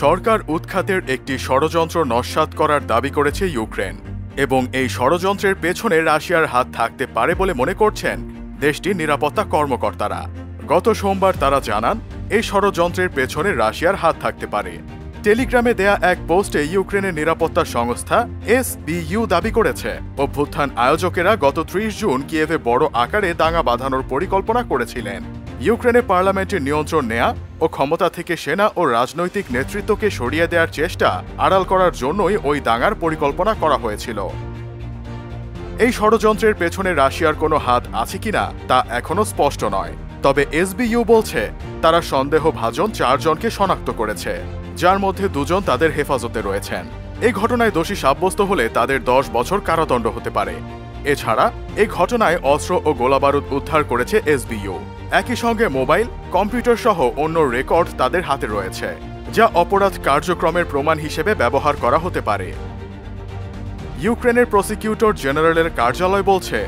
সরকার উৎখাতের একটি ষড়যন্ত্র নস্যাৎ করার দাবি করেছে ইউক্রেন এবং এই ষড়যন্ত্রের পেছনে রাশিয়ার হাত থাকতে পারে বলে মনে করছেন দেশটির নিরাপত্তা কর্মকর্তারা। গত সোমবার তারা জানান এই ষড়যন্ত্রের পেছনে রাশিয়ার হাত থাকতে পারে। টেলিগ্রামে দেয়া এক পোস্টে ইউক্রেনের নিরাপত্তা সংস্থা SBU দাবি করেছে অভ্যুত্থান আয়োজকেরা গত 30 জুন কিয়েভে বড় আকারে দাঙ্গা বাঁধানোর পরিকল্পনা করেছিলেন। ইউক্রেনের পার্লামেন্টের নিয়ন্ত্রণ নেয়া ও ক্ষমতা থেকে সেনা ও রাজনৈতিক নেতৃত্বকে সরিয়ে দেওয়ার চেষ্টা আড়াল করার জন্যই ওই দাঙ্গার পরিকল্পনা করা হয়েছিল। এই ষড়যন্ত্রের পেছনে রাশিয়ার কোনো হাত আছে কিনা তা এখনো স্পষ্ট নয়, তবে SBU বলছে তারা সন্দেহভাজন 4 জনকে শনাক্ত করেছে, যার মধ্যে 2 জন তাদের হেফাজতে রয়েছেন। এই ঘটনায় দোষী সাব্যস্ত হলে তাদের 10 বছর কারাদণ্ড হতে পারে। এছাড়া এই ঘটনায় অস্ত্র ও গোলাবারুদ উদ্ধার করেছে SBU। একই সঙ্গে মোবাইল, কম্পিউটার সহ অন্য রেকর্ড তাদের হাতে রয়েছে, যা অপরাধ কার্যক্রমের প্রমাণ হিসেবে ব্যবহার করা হতে পারে। ইউক্রেনের প্রসিকিউটর জেনারেলের কার্যালয় বলছে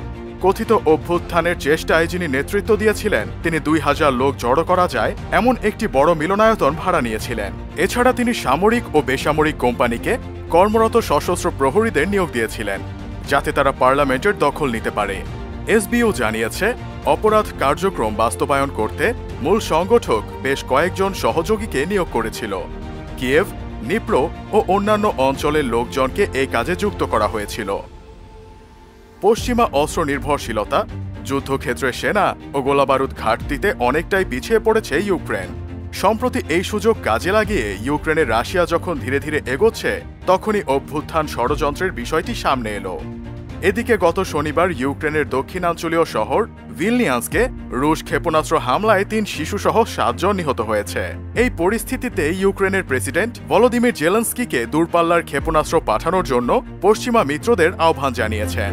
কথিত অভ্যুত্থানের চেষ্টায় যিনি নেতৃত্ব দিয়েছিলেন তিনি 2000 লোক জড়ো করা যায় এমন একটি বড় মিলনায়তন ভাড়া নিয়েছিলেন। এছাড়া তিনি সামরিক ও বেসামরিক কোম্পানিকে কর্মরত সশস্ত্র প্রহরীদের নিয়োগ দিয়েছিলেন যাতে তারা পার্লামেন্টের দখল নিতে পারে। SBU জানিয়েছে অপরাধ কার্যক্রম বাস্তবায়ন করতে মূল সংগঠক বেশ কয়েকজন সহযোগীকে নিয়োগ করেছিল। কিয়েভ, নিপ্রো ও অন্যান্য অঞ্চলের লোকজনকে এই কাজে যুক্ত করা হয়েছিল। পশ্চিমা অস্ত্র নির্ভরশীলতা, যুদ্ধক্ষেত্রে সেনা ও গোলাবারুদ ঘাটতিতে অনেকটাই পিছিয়ে পড়েছে ইউক্রেন। সম্প্রতি এই সুযোগ কাজে লাগিয়ে ইউক্রেনের রাশিয়া যখন ধীরে ধীরে এগোচ্ছে তখনই অভ্যুত্থান ষড়যন্ত্রের বিষয়টি সামনে এলো। এদিকে গত শনিবার ইউক্রেনের দক্ষিণাঞ্চলীয় শহর ভিলনিয়ান্সকে রুশ ক্ষেপণাস্ত্র হামলায় 3 শিশুসহ 7 জন নিহত হয়েছে। এই পরিস্থিতিতে ইউক্রেনের প্রেসিডেন্ট ভলোদিমির জেলেনস্কিকে দূরপাল্লার ক্ষেপণাস্ত্র পাঠানোর জন্য পশ্চিমা মিত্রদের আহ্বান জানিয়েছেন।